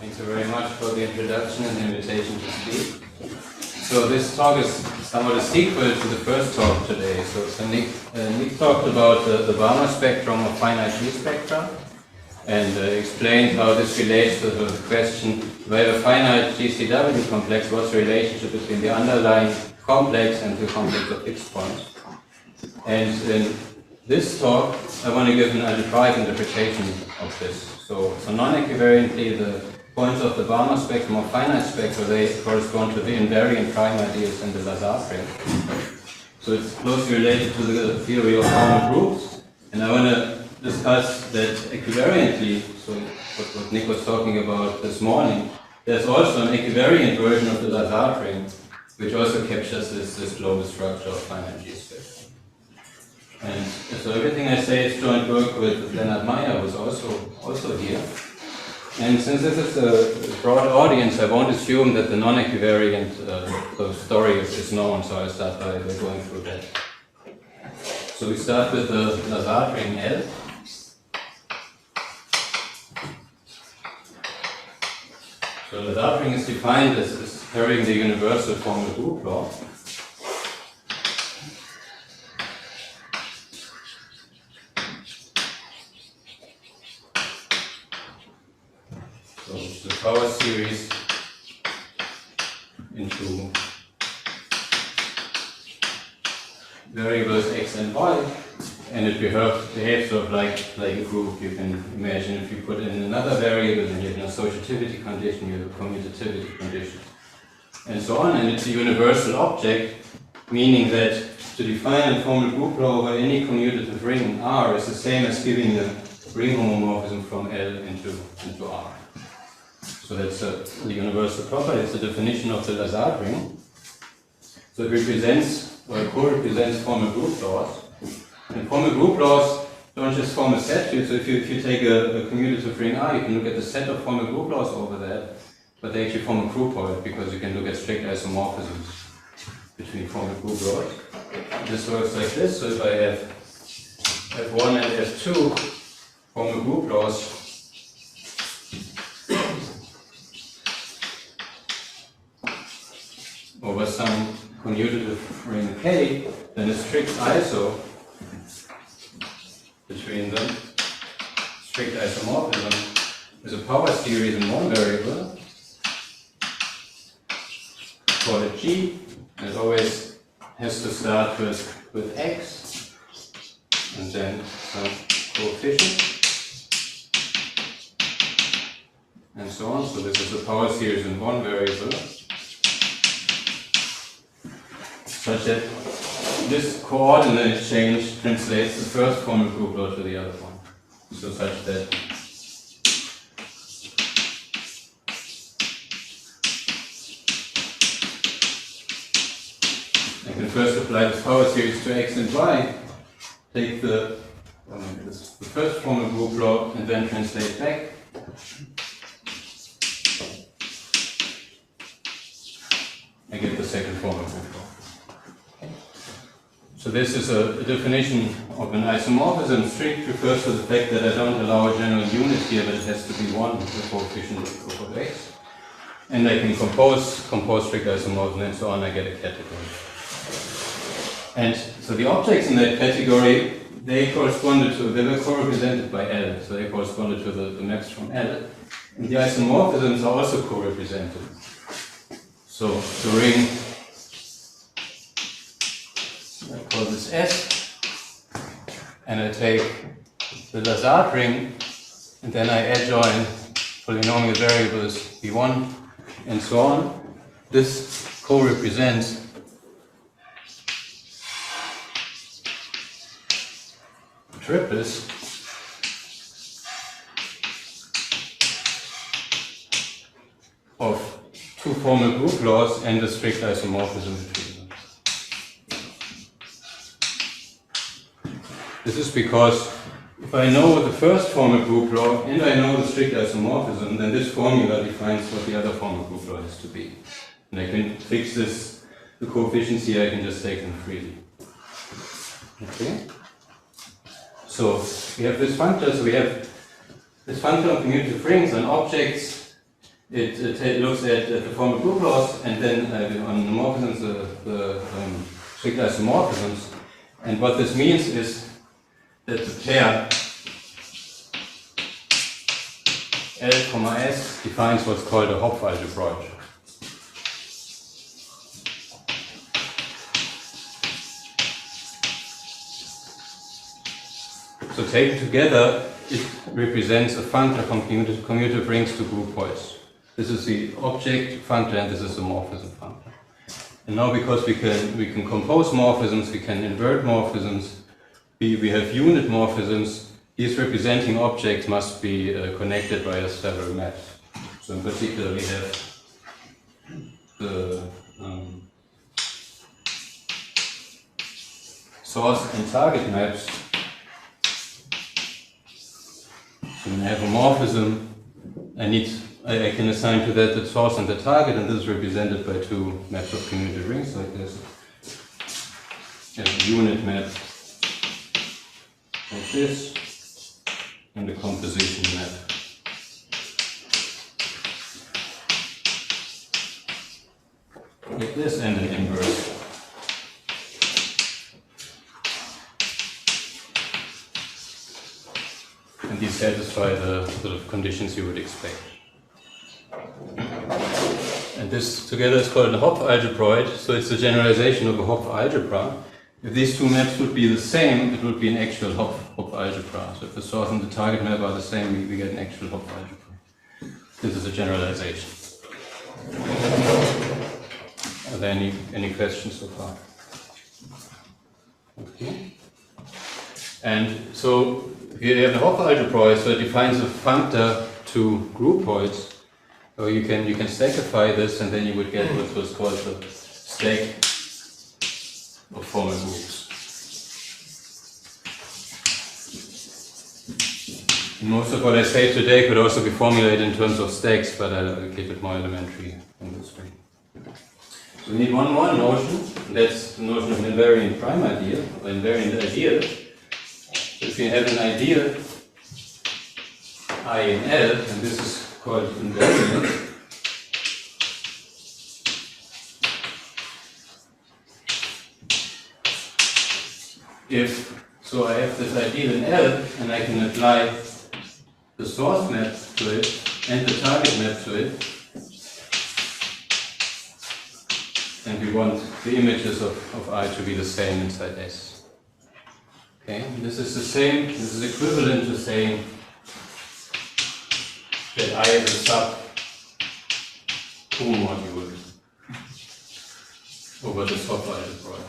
Thank you very much for the introduction and the invitation to speak. So this talk is somewhat a sequel to the first talk today. So Nick talked about the Balmer spectrum of finite spectra and explained how this relates to the question, where a finite GCW complex, what's the relationship between the underlying complex and the complex of fixed points. And in this talk, I want to give an algebraic interpretation of this. So non-equivariantly, the points of the Balmer spectrum of finite spectra, they correspond to the invariant prime ideas in the Lazard ring. So it's closely related to the theory of normal groups. And I want to discuss that equivariantly, so what Nick was talking about this morning, there's also an equivariant version of the Lazard ring, which also captures this global structure of finite G-spectra. And so everything I say is joint work with Lennart Meier, who's also here. And since this is a broad audience, I won't assume that the non-equivariant story is known, so I'll start by going through that. So we start with the Lazard ring L. So the Lazard ring is defined as carrying the universal formal group law. So it's the power series into variables x and y, and it behaves sort of like a group. You can imagine if you put in another variable, then you have an associativity condition, you have a commutativity condition, and so on. And it's a universal object, meaning that to define a formal group law over any commutative ring R is the same as giving a ring homomorphism from L into R. So that's the universal property. It's the definition of the Lazard ring. So it represents, or it co-represents formal group laws. And formal group laws don't just form a set. So if you take a commutative ring R, you can look at the set of formal group laws over that, but they actually form a groupoid because you can look at strict isomorphisms between formal group laws. This works like this. So if I have F1 and F2 formal group laws, over some commutative ring K, then a strict iso between them, strict isomorphism, is a power series in one variable, call it G, and it always has to start with x, and then some coefficient, and so on. So this is a power series in one variable, such that this coordinate change translates the first formal group law to the other one. So such that I can first apply this power series to x and y, take the first formal group law and then translate back. I get the second formal group law. So this is a definition of an isomorphism. Strict refers to the fact that I don't allow a general unit here, but it has to be one, the coefficient of x. And I can compose strict isomorphism and so on, I get a category. And so the objects in that category, they were co-represented by L, so they corresponded to the maps from L. And the isomorphisms are also co-represented. So the ring, I call this S, and I take the Lazard ring, and then I adjoin polynomial variables V1 and so on. This co-represents triples of two formal group laws and a strict isomorphism between them. This is because if I know the first formal group law and I know the strict isomorphism, then this formula defines what the other formal group law has to be. And I can fix the coefficients here, I can just take them freely. Okay? So we have this function, so we have this function of commutative rings on objects it looks at the formal group laws and then on homomorphisms, the strict isomorphisms. And what this means is that the pair L, S defines what's called a Hopf algebroid. So taken together, it represents a functor commutative rings to groupoids. This is the object functor and this is the morphism functor. And now because we can compose morphisms, we can invert morphisms, we have unit morphisms, these representing objects must be connected by several maps. So in particular we have the source and target maps. So when I have a morphism, I can assign to that the source and the target, and this is represented by two maps of commutative rings like this. I have a unit map like this, and a composition map. Like this, and an inverse. And these satisfy the sort of conditions you would expect. And this together is called a Hopf algebroid, so it's a generalization of a Hopf algebra. If these two maps would be the same, it would be an actual Hopf algebra. So if the source and the target map are the same, we get an actual Hopf algebra. This is a generalization. Are there any questions so far? Okay. And so here you have the Hopf algebroid, so it defines a functor to groupoids. So you can stackify this, and then you would get what's called the stack of formal groups. And most of what I say today could also be formulated in terms of stacks, but I'll keep it more elementary in this way. So we need one more notion, and that's the notion of an invariant prime ideal, or invariant ideal. If you have an ideal I in L, and this is called invariant, so I have this ideal in L, and I can apply the source map to it and the target map to it, and we want the images of I to be the same inside S. Okay, this is equivalent to saying that I is a sub co-module over this Hopf algebra.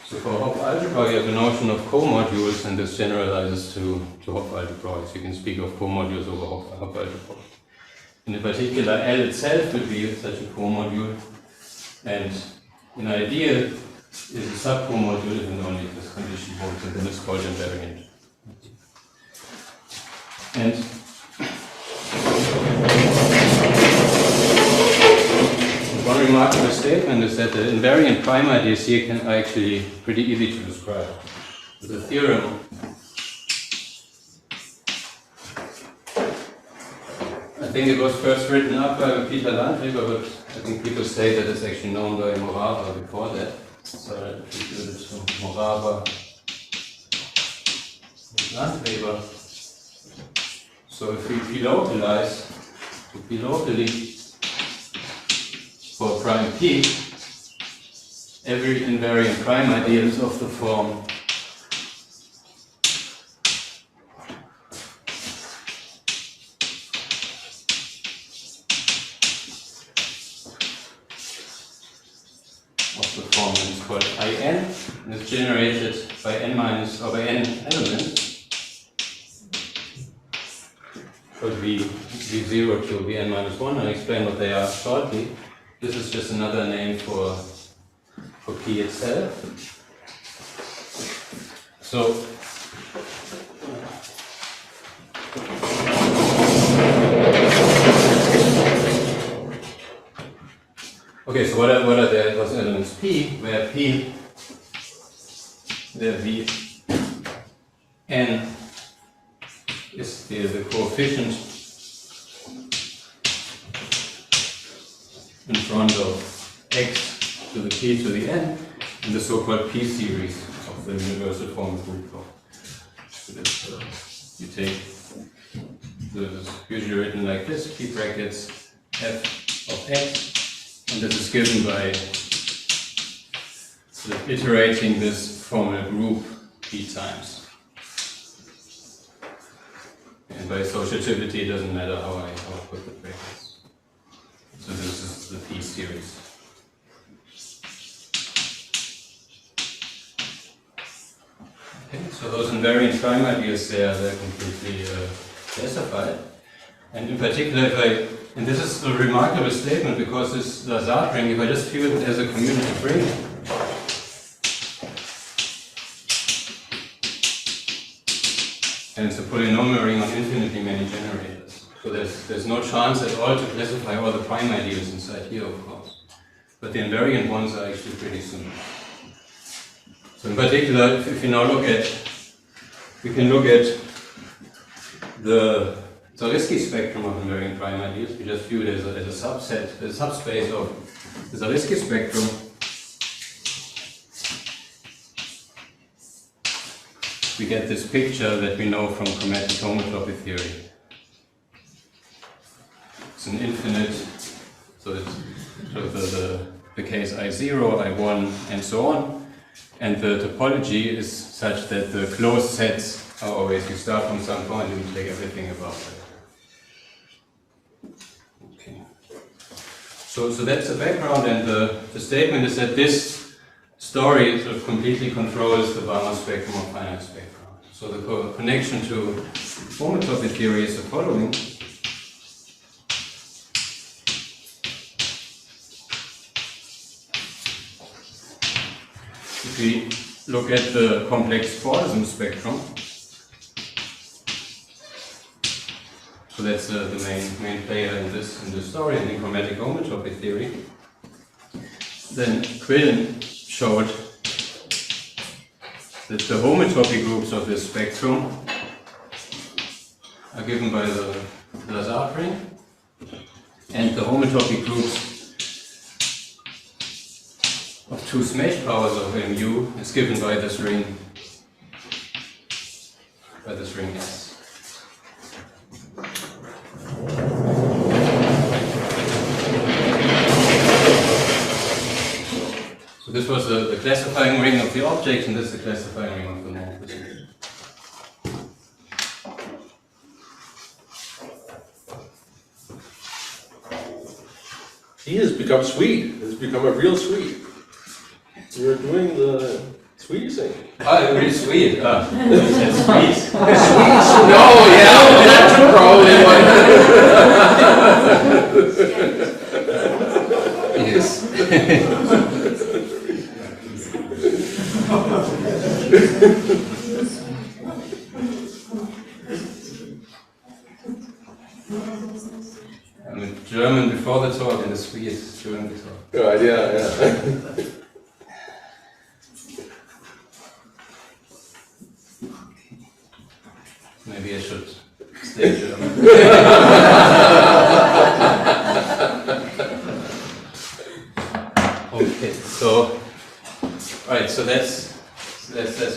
So for Hopf algebra, you have the notion of co-modules, and this generalizes to Hopf algebra. So you can speak of co-modules over Hopf algebra. And in particular, L itself would be such a co-module, and an ideal is a sub-co-module if and only if this condition holds, and then it's called invariant. And one remarkable statement is that the invariant prime ideas here are actually pretty easy to describe. The theorem I think it was first written up by Peter Landweber, but I think people say that it's actually known by Morava before that. So I attributed it to Morava and Landweber. So if we localize to P locally for prime P, every invariant prime ideal is of the form and it's called IN, and it's generated by n elements. Could be V0 to Vn minus 1. I'll explain what they are shortly. This is just another name for P itself. So okay, so what are those elements P, where P, where V n is the coefficient in front of x to the p to the n in the so-called p series of the universal form group law. So that, you take this is usually written like this: p brackets f of x, and this is given by sort of iterating this formal group p times. And by associativity, it doesn't matter how I put the brackets. So this is the p series. Okay, so those invariant prime ideas they're completely classified. And in particular, and this is a remarkable statement because this Lazard ring, if I just view it as a commutative ring, and it's a polynomial ring on infinitely many generators. So there's no chance at all to classify all the prime ideas inside here, of course. But the invariant ones are actually pretty simple. So in particular, if you now we can look at the Zariski spectrum of invariant prime ideas. We just view it as a subset, a subspace of the Zariski spectrum. We get this picture that we know from chromatic homotopy theory. It's an infinite, so it's sort of the case I0, I1, and so on. And the topology is such that the closed sets are always, you start from some point and you take everything above that. Okay. So that's the background, and the statement is that this story sort of completely controls the Balmer spectrum of finite spectra. So the connection to homotopy theory is the following. If we look at the complex bordism spectrum, so that's the main player in this story in chromatic homotopy theory, then Quillen showed that the homotopy groups of this spectrum are given by the Lazard ring, and the homotopy groups of two Smash powers of mu is given by this ring S. So this was the classifying ring of the object, and this is the classifying ring of the morphism. He has become sweet. It's become a real sweet. You're doing the sweet thing. Ah, really sweet. Ah, that's sweet. Sweets? No, yeah, that's probably one. Yes. I'm in German before the talk and the Swede during the talk. Right, yeah. Maybe I should stay German. Okay, so alright, so that's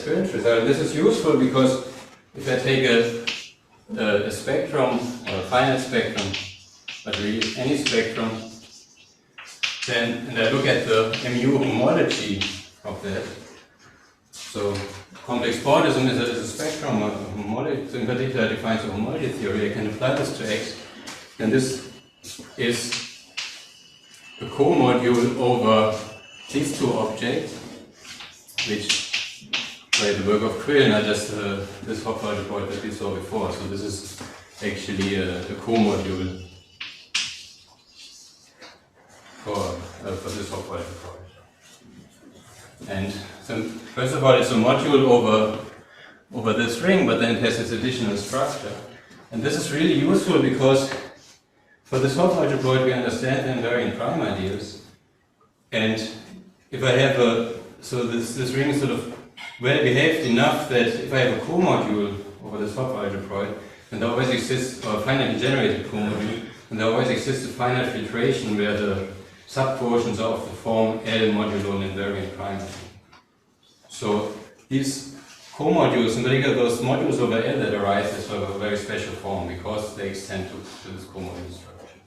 very interesting. This is useful because if I take a spectrum or a finite spectrum, but really any spectrum, then and I look at the mu homology of that. So complex bordism is a spectrum of homology. So in particular, defines a homology theory. I can apply this to X, and this is a co-module over these two objects, which by the work of Quillen are just this Hopkins-Smith that we saw before. So this is actually a co-module for this Hopkins-Smith. And so first of all, it's a module over this ring, but then it has this additional structure. And this is really useful because for this Hopkins-Smith we understand the invariant prime ideas. And if I have this ring is sort of well behaved enough that if I have a co-module over this Hopkins-Smith, then there always exists, or a finitely generated co-module, and there always exists a finite filtration where the subquotients are of the form L modulo an invariant prime. So these comodules, in particular those modules over L that arise, is sort of a very special form because they extend to this comodule structure.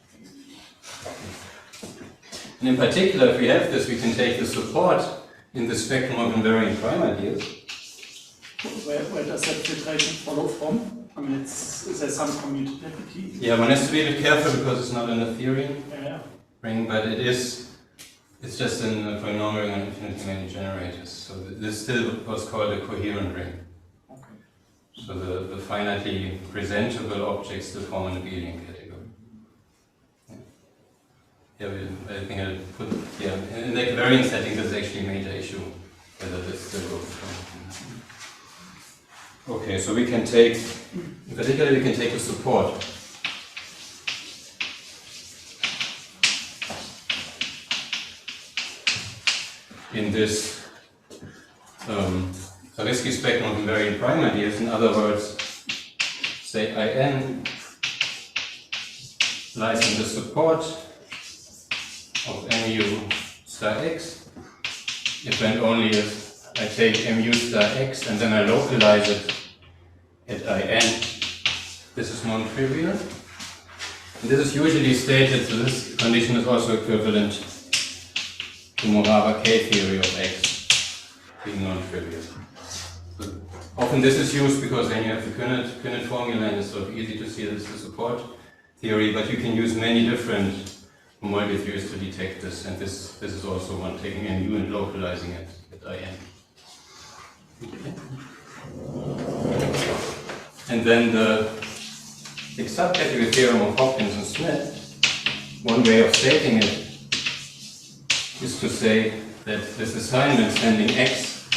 And in particular, if we have this, we can take the support in the spectrum of invariant prime ideas. Where does that filtration follow from? I mean, is there some commutativity? Yeah, one has to be a bit careful because it's not an Ethereum ring, but it's just in a polynomial and infinitely many generators. So this still was called a coherent ring. Okay. So the finitely presentable objects still form an abelian category. Yeah, I think I put, in the equivariant setting, this is actually a major issue, whether this still goes from. Okay, so we can take, in particular, we can take the support. In this Zariski spectrum of invariant prime ideas, in other words, say In lies in the support of mu star x, if and only if I take mu star x and then I localize it at In, this is non-trivial. And this is usually stated, so this condition is also equivalent to Morava K theory of X being non-trivial. So often this is used because then you have the König formula and it's sort of easy to see this is the support theory, but you can use many different homology theories to detect this, and this is also one, taking mu and localizing it at In. And then the subcategory theorem of Hopkins-Smith, one way of stating it is to say that this assignment sending x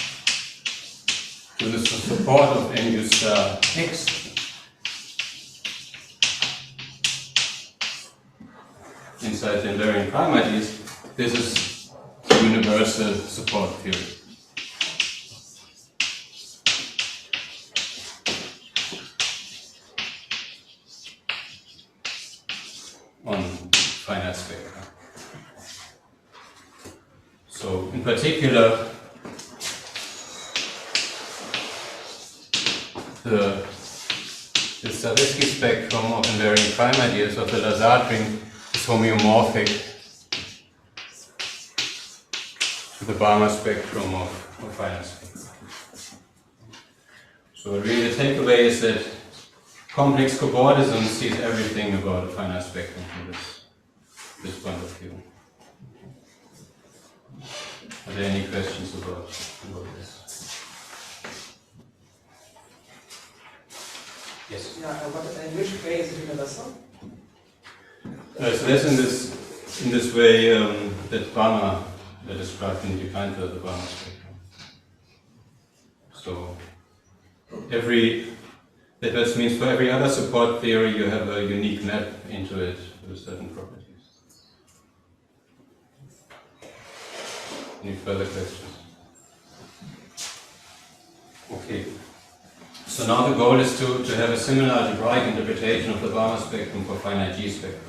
to the support of mu star x inside the invariant prime ideas, this is universal support theory. On finite spectra. So, in particular, the Zariski spectrum of invariant prime ideas of the Lazard ring is homeomorphic to the Balmer spectrum of finite spectra. So, really, the takeaway is that complex cobordism sees everything about a finite spectrum from this point of view. Are there any questions about this? Yes? Yeah, but in which way is it universal? So that's in this way that Balmer described and defined the Balmer spectrum. So that just means for every other support theory you have a unique map into it with certain properties. Any further questions? Okay. So now the goal is to have a similar algebraic interpretation of the Balmer spectrum for finite G spectrum.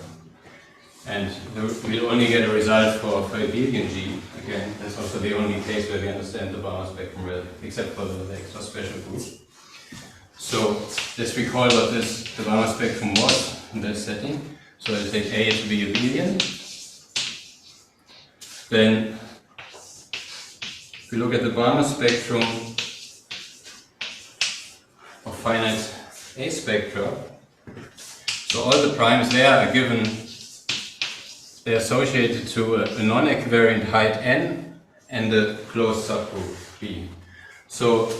And we'll only get a result for abelian G. Again, that's also the only case where we understand the Balmer spectrum well, except for the extra special group. So let's recall what the Balmer spectrum was in that setting. So I'll take A to be abelian. Then if we look at the Balmer spectrum of finite A spectra, so all the primes there are given, they're associated to a non-equivariant height n and a closed subgroup B. So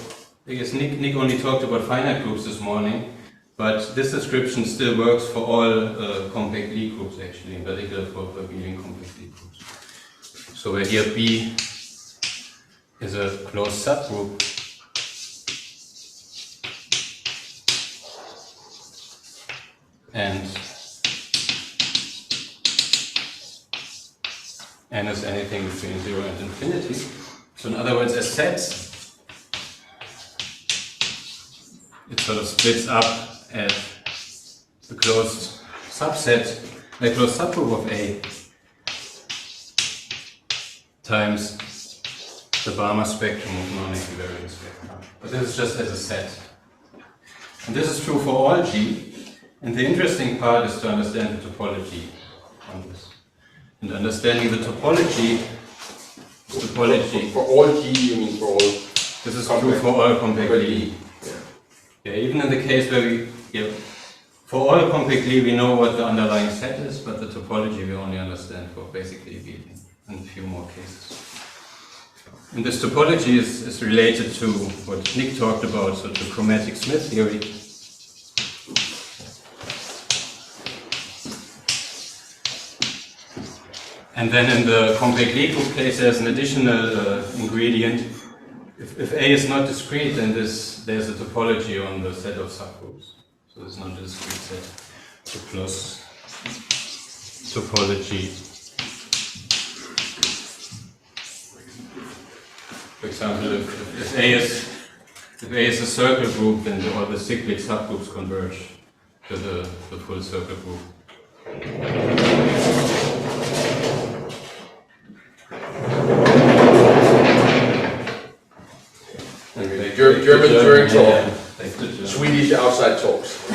I guess Nick only talked about finite groups this morning, but this description still works for all compact Lie groups actually, in particular for abelian compact Lie groups. So where here B is a closed subgroup, and n is anything between 0 and infinity. So in other words, as sets, it sort of splits up as the closed subset, the closed subgroup of A times the Balmer spectrum of non-equivariant spectra. But this is just as a set. And this is true for all G. And the interesting part is to understand the topology on this. And understanding the topology. For all G, you mean for all? This is true for all compactly. Yeah, even in the case where for all compactly we know what the underlying set is, but the topology we only understand for basically abelian and a few more cases. And this topology is related to what Nick talked about, so to chromatic Smith theory. And then in the compact Lie group case, there's an additional ingredient. If A is not discrete, then there's a topology on the set of subgroups. So it's not a discrete set. So plus topology. For example, if A is a circle group, then all the cyclic subgroups converge to the full circle group. German during talk. Yeah. Swedish outside talks.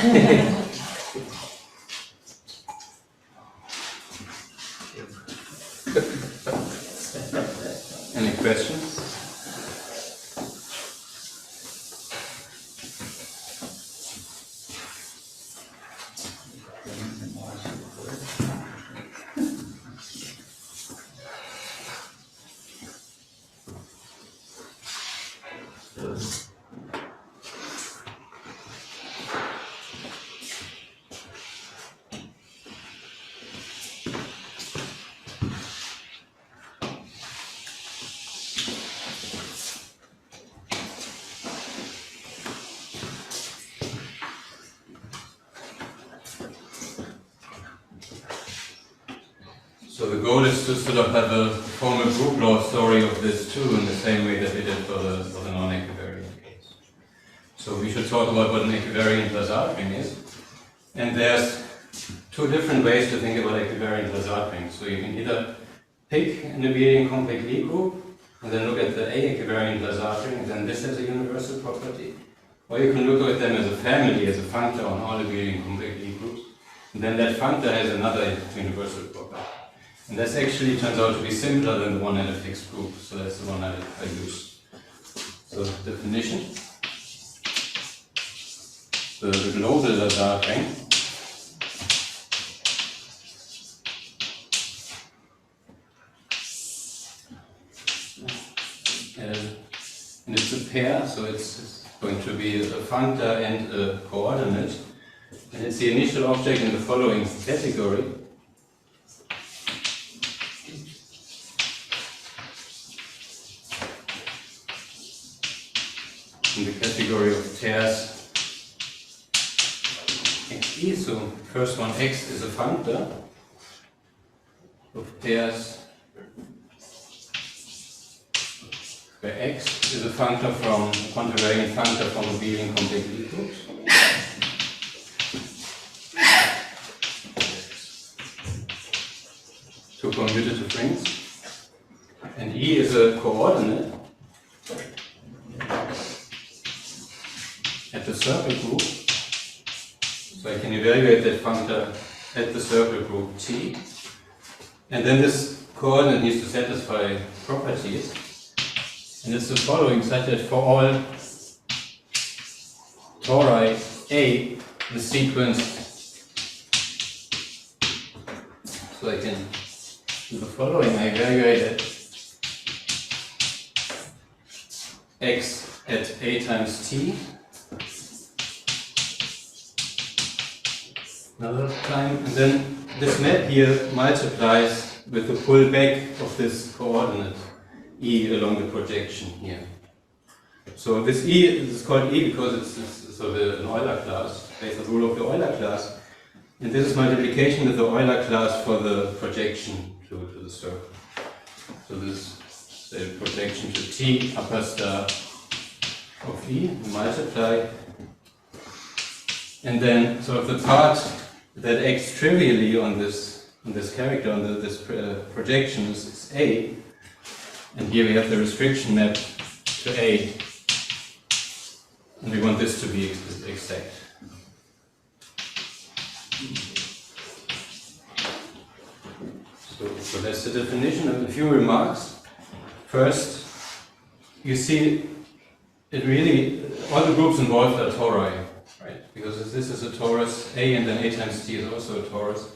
Any questions? So the goal is to sort of have a formal group law story of this too, in the same way that we did for the non-equivariant case. So we should talk about what an equivariant Lazard ring is. And there's two different ways to think about equivariant Lazard rings. So you can either pick an abelian compact Lie group and then look at the A-equivariant Lazard ring, and then this has a universal property. Or you can look at them as a family, as a functor on all abelian compact Lie groups. And then that functor has another universal property. And this actually turns out to be simpler than the one at a fixed group, so that's the one I use. So definition. The global Lazard ring and it's a pair, so it's going to be a functor and a coordinate. And it's the initial object in the following category. In the category of pairs xe, so first one x is a functor of pairs where x is a functor from a contravariant functor from abelian compact Lie groups. Two commutative rings. And E is a coordinate at the circle group. So I can evaluate that functor at the circle group T. And then this coordinate needs to satisfy properties. And it's the following, such that for all tori A, the sequence, so I can do the following, I evaluate x at A times T. Another time, and then this map here multiplies with the pullback of this coordinate E along the projection here. So this E is called E because it's an Euler class, based on the rule of the Euler class. And this is multiplication with the Euler class for the projection to the circle. So this is the projection to T upper star of E, multiply. And then sort of the part that acts trivially on this character, on this projection is A. And here we have the restriction map to A. And we want this to be exact. So that's the definition of a few remarks. First, you see it really, all the groups involved are tori, right? Because this is a torus, A and then A times T is also a torus.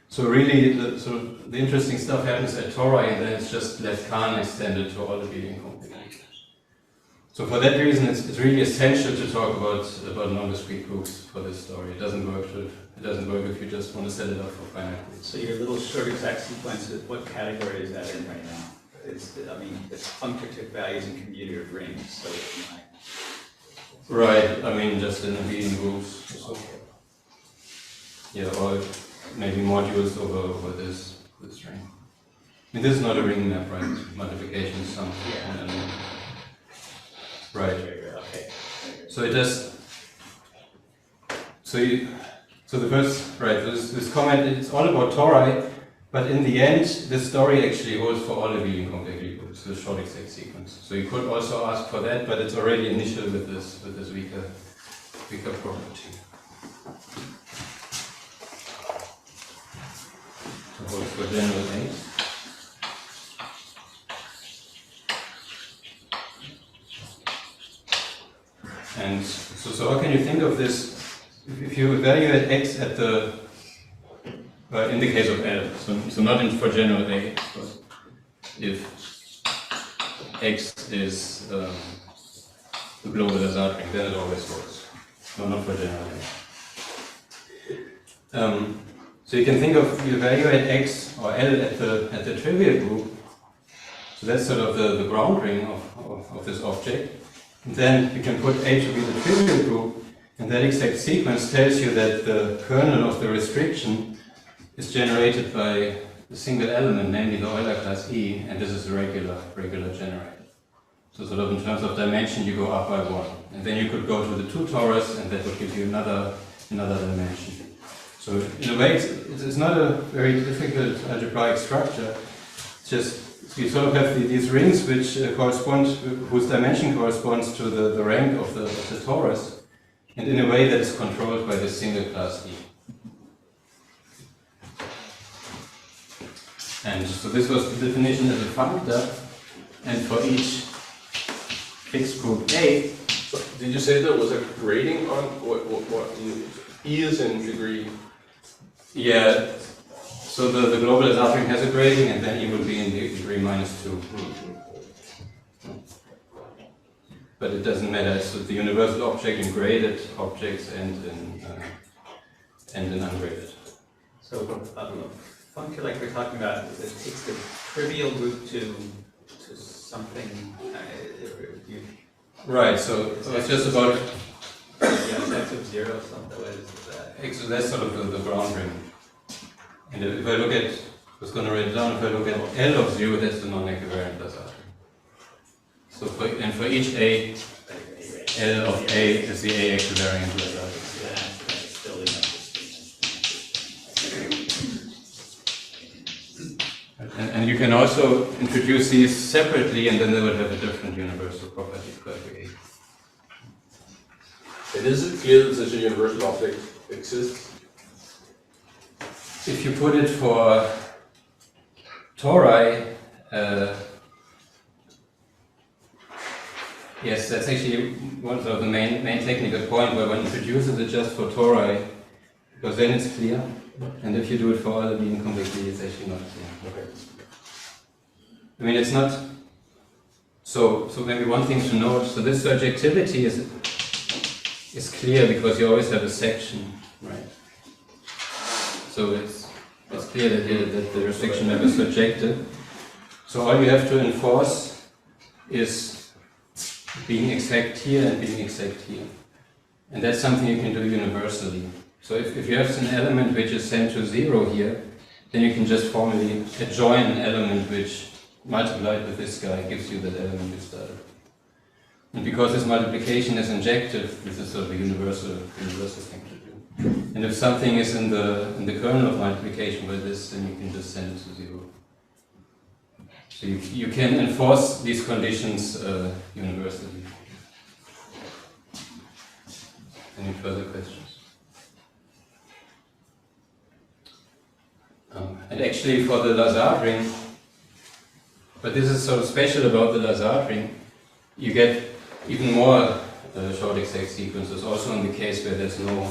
So really, the interesting stuff happens at tori, and then it's just left Kahn extended to all the abelian complexes. So for that reason, it's really essential to talk about non-discrete groups for this story. It doesn't work if you just want to set it up for finite groups. So your little short exact sequence, what category is that in right now? It's functotic values and commutative rings. So Right. I mean, just in abelian groups. So. Yeah, or maybe modules over this ring. I mean, this is not a ring map, right? Multiplication is something. Yeah. Right. Okay. So it does. So the first, right? This comment, it's all about tori, but in the end, this story actually holds for all abelian complex groups, the short exact sequence. So you could also ask for that, but it's already initial with this weaker property. So holds for general A. And so how can you think of this? If you evaluate x at the, in the case of L, so not for general A, but if x is the global Lazard ring, then it always works. No, not for general A. So you can think of, you evaluate x or L at the trivial group, so that's sort of the ground ring of this object. And then you can put A to be the trivial group, and that exact sequence tells you that the kernel of the restriction is generated by a single element, namely the Euler class E, and this is a regular generator. So sort of in terms of dimension, you go up by 1. And then you could go to the 2 torus, and that would give you another dimension. So in a way, it's not a very difficult algebraic structure. It's just you sort of have these rings which correspond, whose dimension corresponds to the rank of the torus, and in a way that is controlled by this single class E. And so this was the definition as a functor, and for each fixed group A. So did you say there was a grading on what E is in degree? Yeah. So the global Lazard ring has a grading, and then E would be in degree -2. But it doesn't matter. It's the universal object in graded objects and in ungraded. So functor, like we're talking about, it takes the trivial group to something. Right. So it's just about. Yeah, that's of 0 something. What is that? So that's sort of the ground ring. And if I look at, I was going to write it down, if I look at L of 0, that's the non-equivariant Lazard. So for each A, L of A is the A-equivariant Lazard. And you can also introduce these separately, and then they would have a different universal property per A. And is it clear that such a universal object exists? If you put it for tori, yes, that's actually one of the main technical point where one introduces it just for tori, because then it's clear. And if you do it for all the abelian complexity, it's actually not clear. Okay. I mean, it's not. So maybe one thing to note. So this surjectivity is clear because you always have a section, right? So it's clear that the restriction map is surjective. So all you have to enforce is being exact here and being exact here. And that's something you can do universally. So if you have an element which is sent to 0 here, then you can just formally adjoin an element which multiplied with this guy gives you that element you started. And because this multiplication is injective, this is sort of a universal thing to do. And if something is in the kernel of multiplication with this, then you can just send it to 0. So you can enforce these conditions universally. Any further questions? And actually for the Lazard ring, but this is sort of special about the Lazard ring, you get even more short exact sequences, also in the case where there's no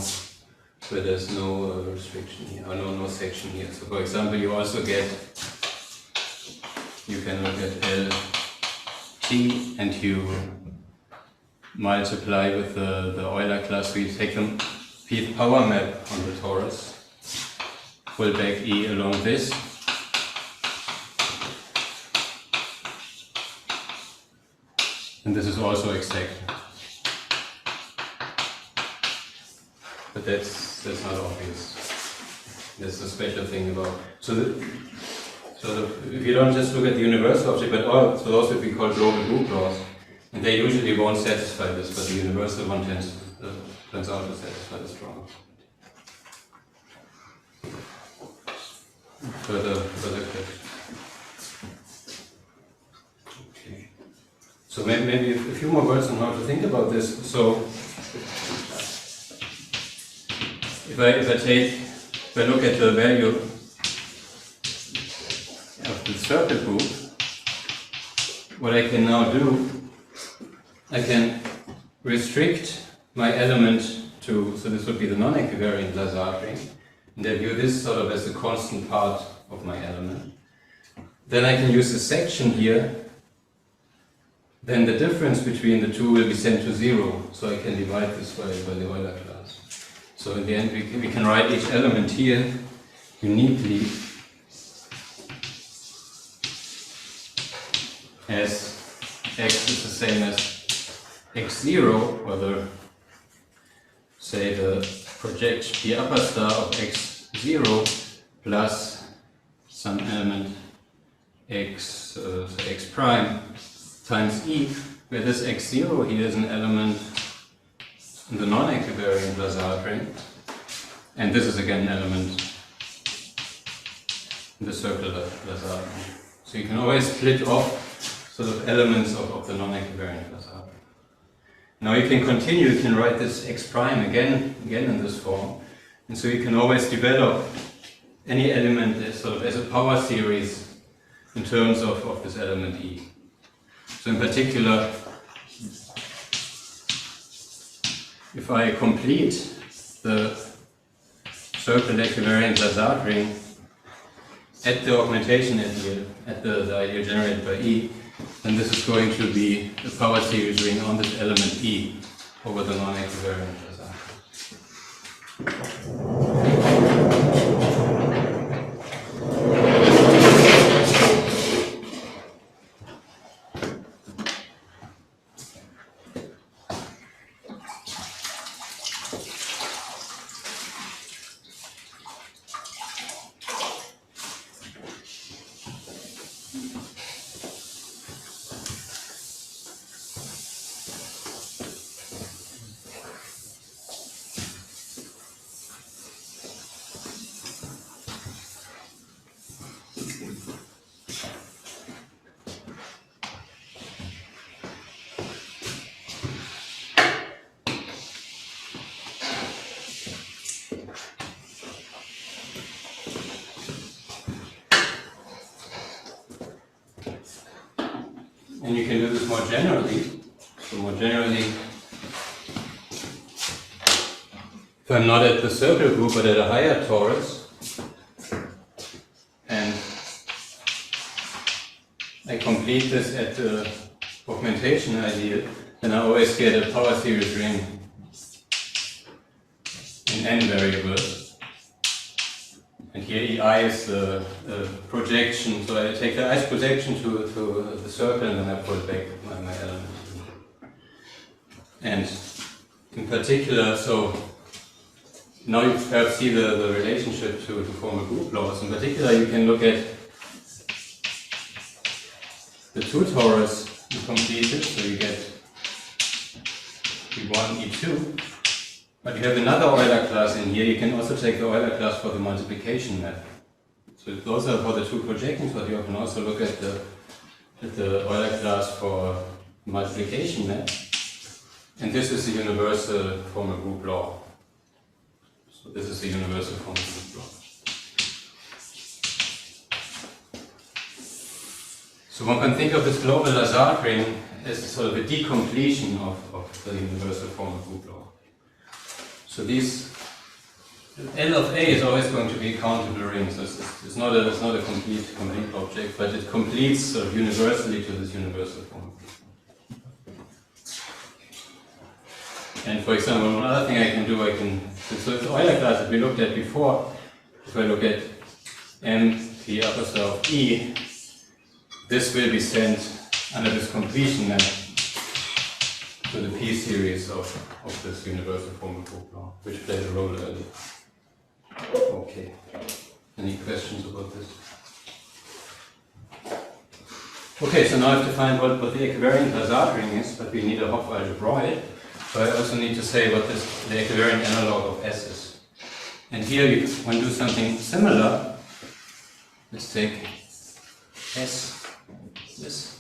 restriction here, or no section here. So for example, you also get, you can look at LT and you multiply with the Euler class, so you take the p power map on the torus, pull back E along this, and this is also exact. But that's not obvious. That's the special thing about. So if you don't just look at the universal object, but so those would be called global group laws, and they usually won't satisfy this, but the universal one turns out to satisfy this problem. Further questions? Okay. So maybe a few more words on how to think about this. So if I look at the value of the circle group, what I can now do, I can restrict my element to, so this would be the non-equivariant Lazard ring, and I view this sort of as the constant part of my element. Then I can use a section here, then the difference between the two will be sent to 0, so I can divide this by the Euler class. So in the end we can write each element here uniquely as x is the same as x0, or the projection, the upper star of x0 plus some element x, so x prime times e, where this x0 here is an element in the non-equivariant Lazard ring, and this is again an element in the circular Lazard ring. So you can always split off sort of elements of the non-equivariant Lazard ring. Now you can continue, you can write this x prime again in this form, and so you can always develop any element as a power series in terms of this element E. So in particular, if I complete the circular equivariant Lazard ring at the augmentation ideal, at the ideal generated by E, then this is going to be a power series ring on this element E over the non-equivariant Lazard. And you can do this more generally. So more generally, if I'm not at the circle group but at a higher torus, and I complete this at the augmentation ideal, then I always get a power series ring in n variables. And here EI is the projection, so I take the i's projection to the circle and then I pull back my element. And in particular, so now you perhaps see the relationship to formal group laws. In particular, you can look at the two torus you completed, so you get E1, E2. But you have another Euler class in here. You can also take the Euler class for the multiplication map. So those are for the two projections, but you can also look at the the Euler class for multiplication map, and this is the universal formal group law. So this is the universal formal group law. So one can think of this global Lazard ring as sort of a decompletion of the universal formal group law. So these L of A is always going to be a countable ring. So it's not a complete object, but it completes sort of universally to this universal formal group law. And for example, one other thing I can do, so it's Euler class that we looked at before. If I look at M P upper self E, this will be sent under this completion map to the P series of this universal formal group law, which played a role earlier. Okay. Any questions about this? Okay, so now I have to find what the equivariant Lazard ring is, but we need a Hopf algebroid. So I also need to say what the equivariant analog of S is. And here when we do something similar, let's take S, this.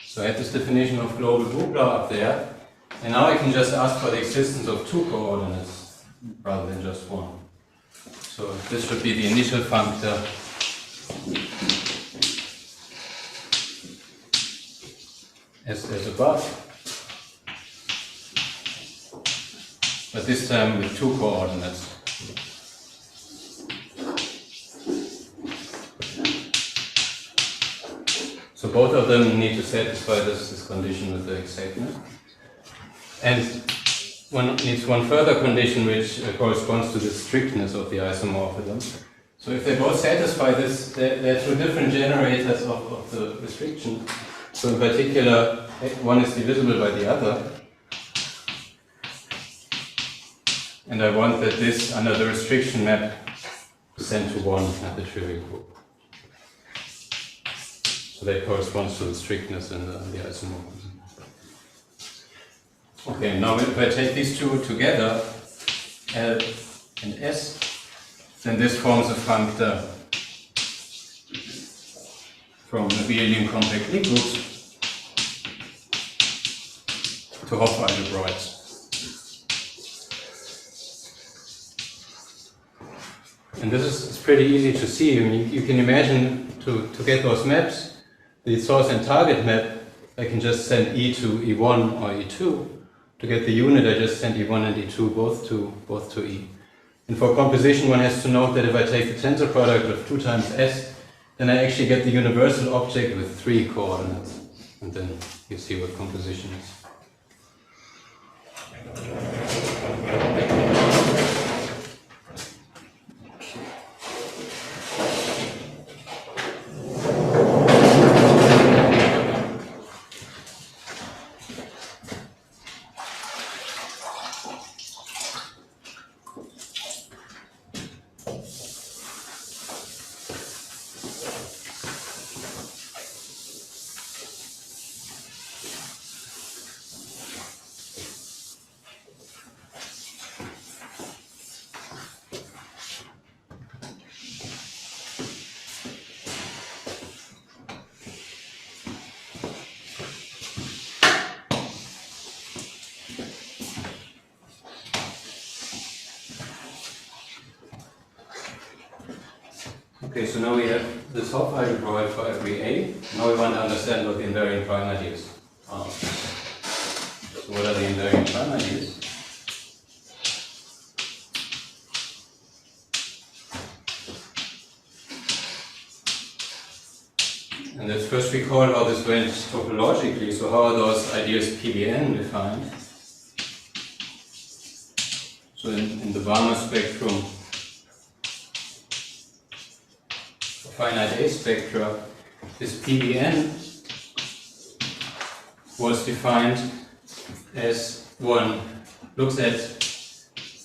So I have this definition of global group law up there. And now I can just ask for the existence of two coordinates rather than just one. So this should be the initial functor as above, but this time with two coordinates. So both of them need to satisfy this condition with the exactness. And one needs one further condition which corresponds to the strictness of the isomorphism. So if they both satisfy this, they're two different generators of the restriction. So in particular, one is divisible by the other. And I want that this, under the restriction map, is sent to one at the trivial group. So that corresponds to the strictness in the isomorphism. Okay, now if I take these two together, L and S, then this forms a functor from abelian compact Lie groups to Hopf algebroids. And this is pretty easy to see. I mean, you can imagine to get those maps, the source and target map, I can just send E to E1 or E2. To get the unit, I just send E1 and E2 both to E. And for composition, one has to note that if I take the tensor product of 2 times S, then I actually get the universal object with 3 coordinates. And then you see what composition is. Okay, so now we have this Hopf algebroid for every A. Now we want to understand what the invariant primitives are. So what are the invariant primitives? And let's first recall how this went topologically. So how are those ideas PBN defined? So in the Balmer spectrum, finite A spectra, this PBN was defined as one looks at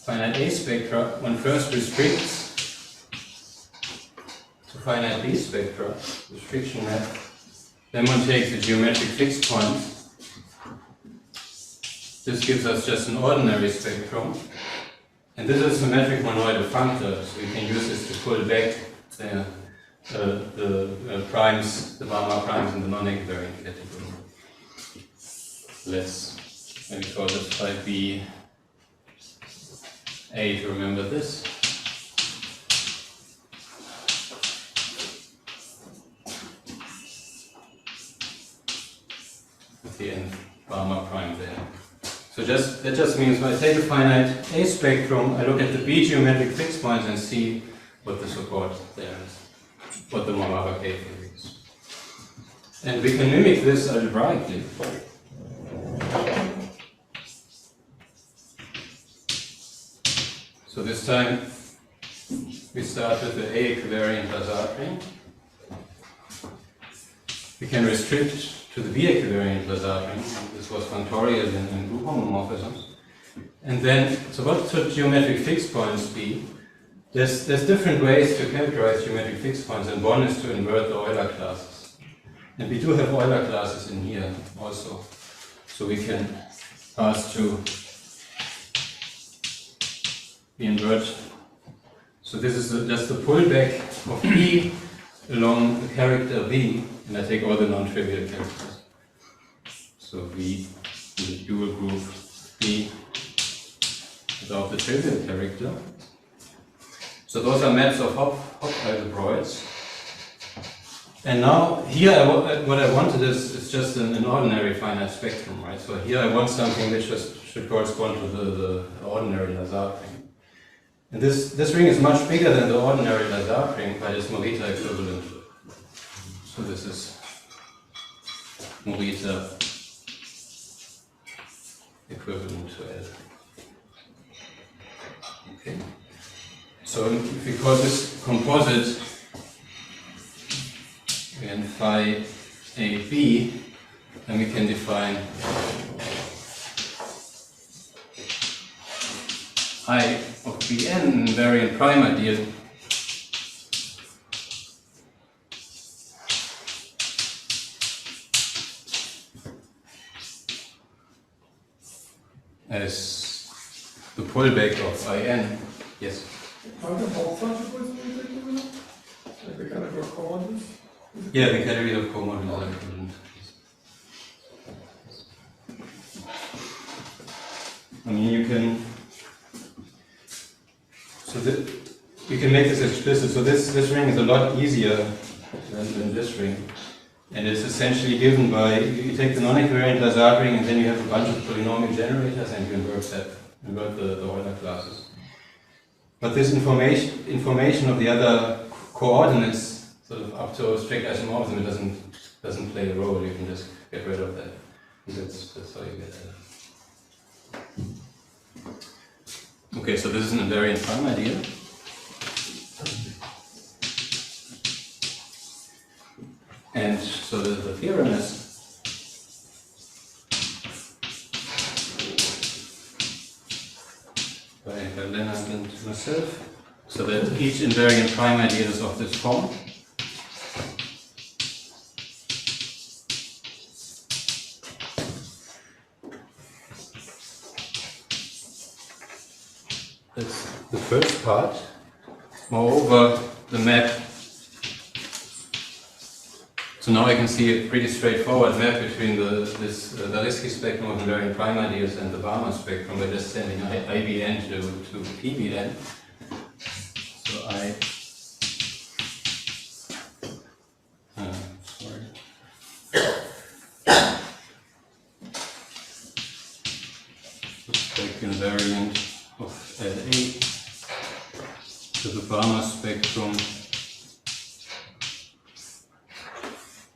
finite A spectra, one first restricts to finite B spectra, restriction map, then one takes a geometric fixed point. This gives us just an ordinary spectrum, and this is a symmetric monoidal functor, so we can use this to pull back there the primes, the Balmer primes in the non-equivariant category. Let's maybe call it phi b A to remember this. With the n Balmer prime there. So that just means when I take a finite A spectrum, I look at the B geometric fixed points and see what the support there is, what the Moravec K theory is. And we can mimic this algebraically. So this time we start with the A-equivariant Lazard ring. We can restrict to the B-equivariant Lazard ring. This was functorial in group homomorphisms. And then, so what should geometric fixed points be? There's different ways to characterize geometric fixed points, and one is to invert the Euler classes. And we do have Euler classes in here also. So we can pass to the invert. So this is just the pullback of E along the character V, and I take all the non-trivial characters. So V in the dual group B without the trivial character. So those are maps of Hopf algebroids. And now here what I wanted is just an ordinary finite spectrum, right? So here I want something which should correspond to the ordinary Lazard ring. And this ring is much bigger than the ordinary Lazard ring, but it's Morita equivalent. So this is Morita equivalent to L. Okay. So if we call this composite again phi AB, then we can define I of Bn invariant prime ideal as the pullback of In. Yes. Are the Hausdorff equivalent? Like the category of coordinates? Yeah, the category of comodules are equivalent. I mean, you can. So you can make this explicit. So this ring is a lot easier than this ring, and it's essentially given by you take the non-equivariant Lazard ring, and then you have a bunch of polynomial generators, and you invert the Euler classes. But this information of the other coordinates, sort of up to strict isomorphism, it doesn't play a role. You can just get rid of that. That's how you get that. Okay, so this is an invariant prime idea. And so the theorem is by Lennart and myself, so that each invariant prime idea is of this form. That's the first part. Moreover, the map. So now I can see a pretty straightforward map between the Zariski spectrum of invariant prime ideas and the Balmer spectrum by just sending IBN to PBN. So invariant of LA to the Balmer spectrum,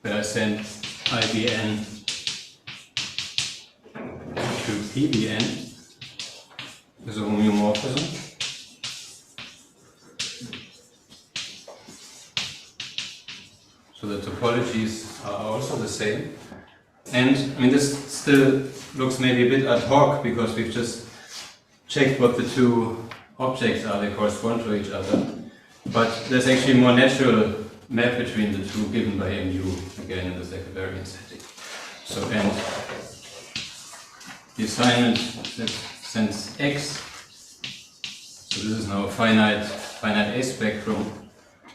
where I send IBN to PBN is a homeomorphism. So the topologies are also the same. And I mean, this still looks maybe a bit ad hoc because we've just checked what the two objects are, they correspond to each other. But there's actually a more natural map between the two given by mu, again in this equivariant setting. So, and the assignment sends X. So this is now a finite A spectrum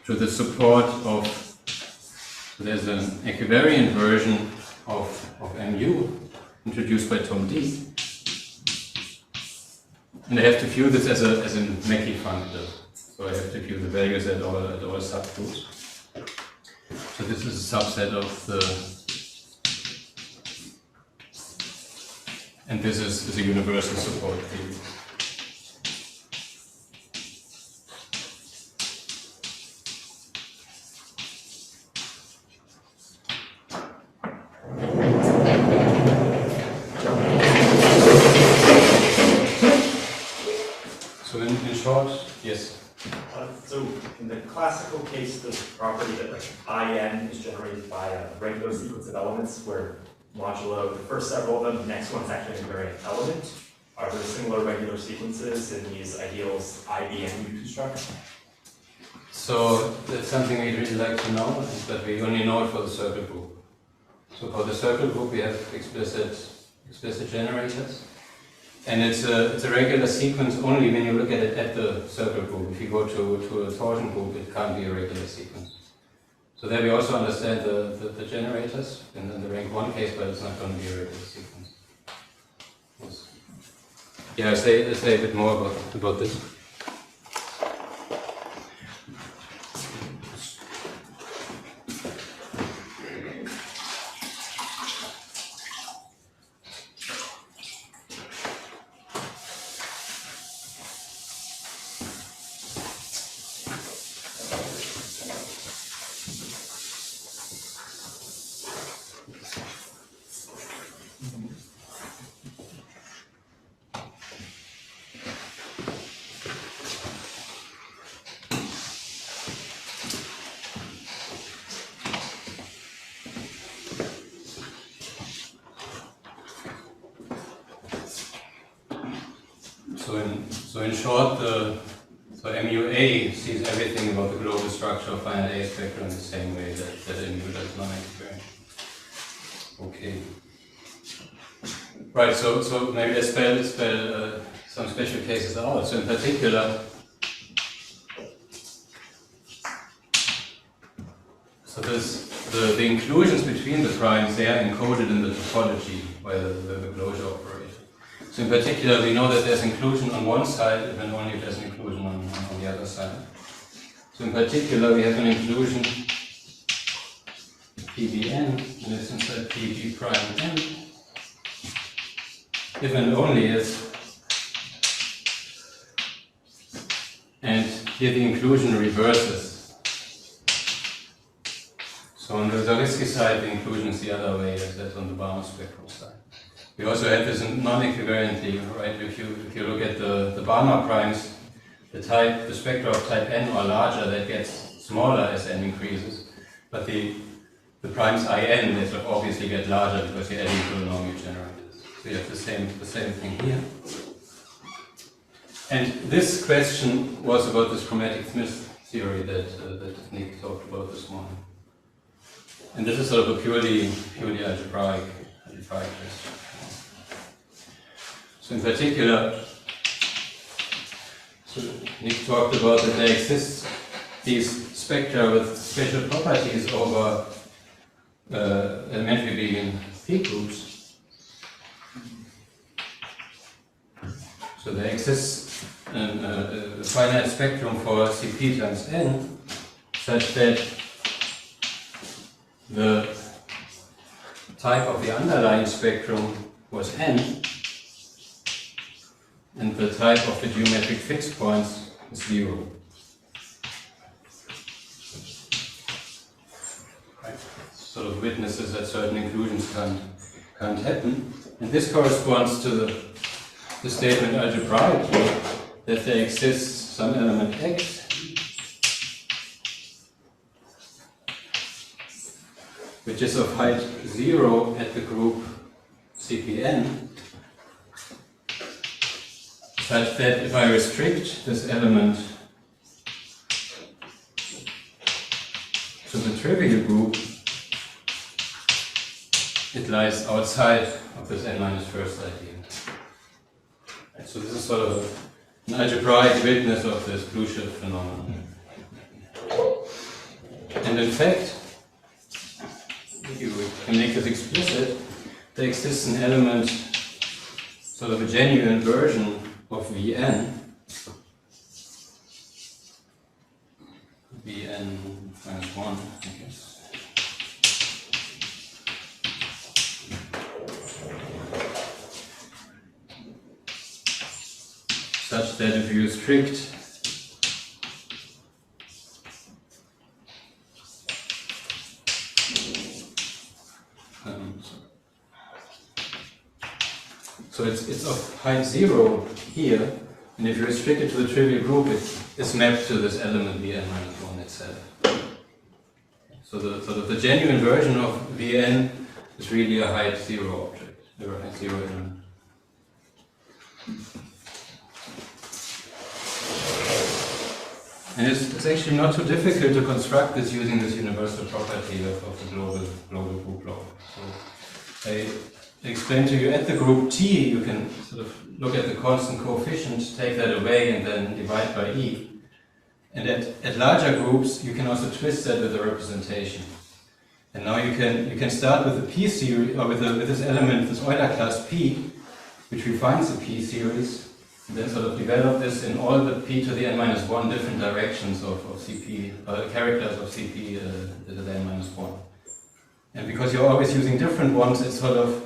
to the support of, so there's an equivariant version of mu introduced by Tom D. And I have to view this as a Mackey functor. So I have to view the values at all subgroups. So this is a subset of the, and this is a universal support theory. So in short, yes. So in the classical case, the property that like IN is generated by a regular sequence of elements where modulo the first several of them, the next one's actually an invariant element. Are there similar regular sequences in these ideals IBM you construct? So that's something we'd really like to know, but we only know it for the circle group. So for the circle group we have explicit generators. And it's a regular sequence only when you look at it at the circle group. If you go to a torsion group, it can't be a regular sequence. So there we also understand the generators in the rank 1 case, but it's not going to be a regular sequence. Yes. Yeah, say a bit more about this. So in short, so MUA sees everything about the global structure of finite A spectra in the same way that MU does non-equivariant. Okay. Right. So maybe let's spell some special cases out. So in particular, so the inclusions between the primes, they are encoded in the topology by the closure operator. So in particular, we know that there's inclusion on one side and only if there's an inclusion on the other side. So in particular, we have an inclusion PBN, and it's inside PB prime n, if and only if, and here the inclusion reverses. So on the Zariski side, the inclusion is the other way as that's on the Balmer spectrum side. We also have this non-equivariantly, right? If you look at the Balmer primes, the spectra of type n or larger, that gets smaller as n increases, but the primes IN, they sort of obviously get larger because you're adding polynomial generators. So you have the same thing here. And this question was about this chromatic Smith theory that Nick talked about this morning. And this is sort of a purely algebraic question. So in particular, so Nick talked about that there exist these spectra with special properties over elementary abelian phi groups. So there exists a finite spectrum for Cp times n such that the type of the underlying spectrum was n, and the type of the geometric fixed points is 0. Right. Sort of witnesses that certain inclusions can't happen. And this corresponds to the statement algebraically that there exists some element x which is of height 0 at the group Cpn, such that if I restrict this element to the trivial group, it lies outside of this n-first idea. Right, so this is sort of an algebraic witness of this blue shift phenomenon. And in fact, you can make this explicit. There exists an element, sort of a genuine version of Vn. Vn minus 1, I guess. Such that if you restrict so it's of height 0 here, and if you restrict it to the trivial group, it is mapped to this element Vn minus 1 itself. So the genuine version of Vn is really a height 0 object, or a height 0 element. And it's actually not too difficult to construct this using this universal property of the global group law. So I explained to you at the group T, you can sort of look at the constant coefficient, take that away, and then divide by E. And at larger groups, you can also twist that with a representation. And now you can start with the P series, or with this element, this Euler class P, which refines the P series. And then sort of develop this in all the p to the n minus 1 different directions of CP, characters of CP to the n minus 1. And because you're always using different ones, it sort of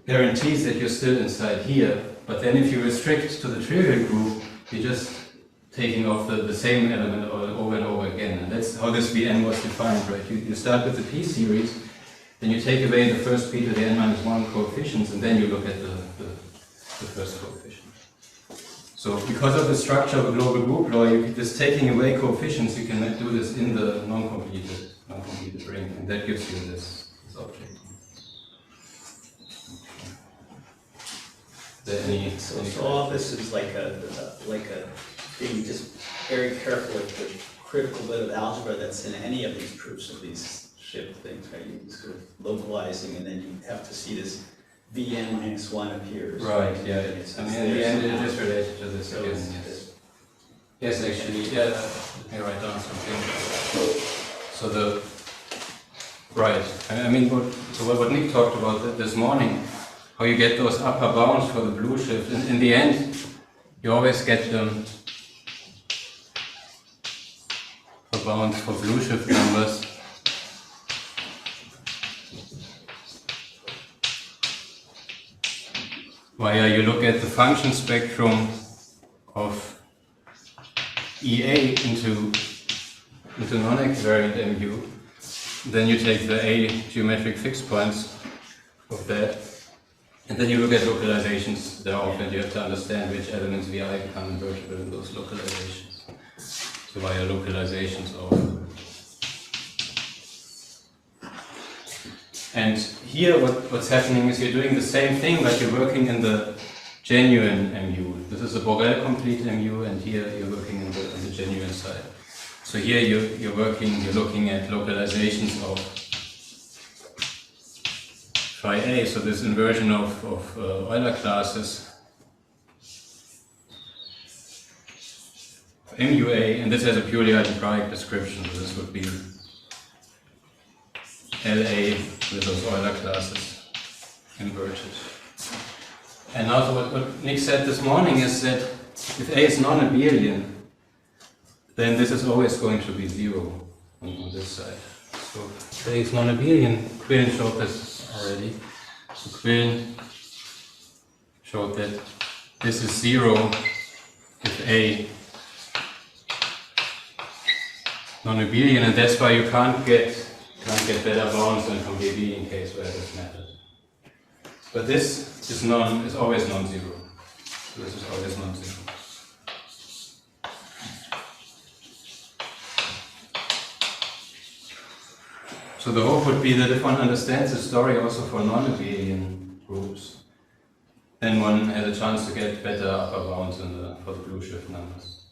guarantees that you're still inside here. But then if you restrict to the trivial group, you're just taking off the same element over and over again. And that's how this Vn was defined, right? You start with the p series, then you take away the first p to the n minus 1 coefficients, and then you look at the first coefficient. So because of the structure of a global group law, just taking away coefficients, you can do this in the non-completed ring, and that gives you this object. Is there any So all this is like a being just very careful with the critical bit of algebra that's in any of these proofs of these shift things, right? You sort of localizing, and then you have to see this Vn minus 1 appears. Right, yeah. I mean, in the end, it is related to this again, yes. Yes, actually, yeah, let me write down something. So right, I mean, what Nick talked about this morning, how you get those upper bounds for the blue shift. In the end, you always get them for bounds for blue shift numbers. Where you look at the function spectrum of EA into non-equivariant MU, then you take the A geometric fixed points of that, and then you look at localizations thereof, and you have to understand which elements VI become invertible in those localizations. So via localizations of. And here what's happening is you're doing the same thing, but you're working in the genuine MU. This is a Borel complete MU, and here you're working in the genuine side. So here you're looking at localizations of phi A, so this inversion of Euler classes MUA, and this has a purely algebraic description, so this would be LA with those Euler classes inverted. And now what Nick said this morning is that if A is non-abelian, then this is always going to be 0 on this side. So if A is non-abelian, Quinn showed this already. So Quinn showed that this is 0 if A non-abelian, and that's why you can't get better bounds than from the abelian case where this matters. But this is always non-zero. So this is always non-zero. So the hope would be that if one understands the story also for non-abelian groups, then one has a chance to get better upper bounds for the blue shift numbers.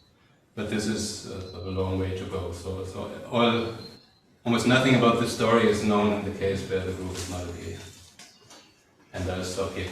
But this is a long way to go. So almost nothing about this story is known in the case where the group is not abelian. And I'll stop here.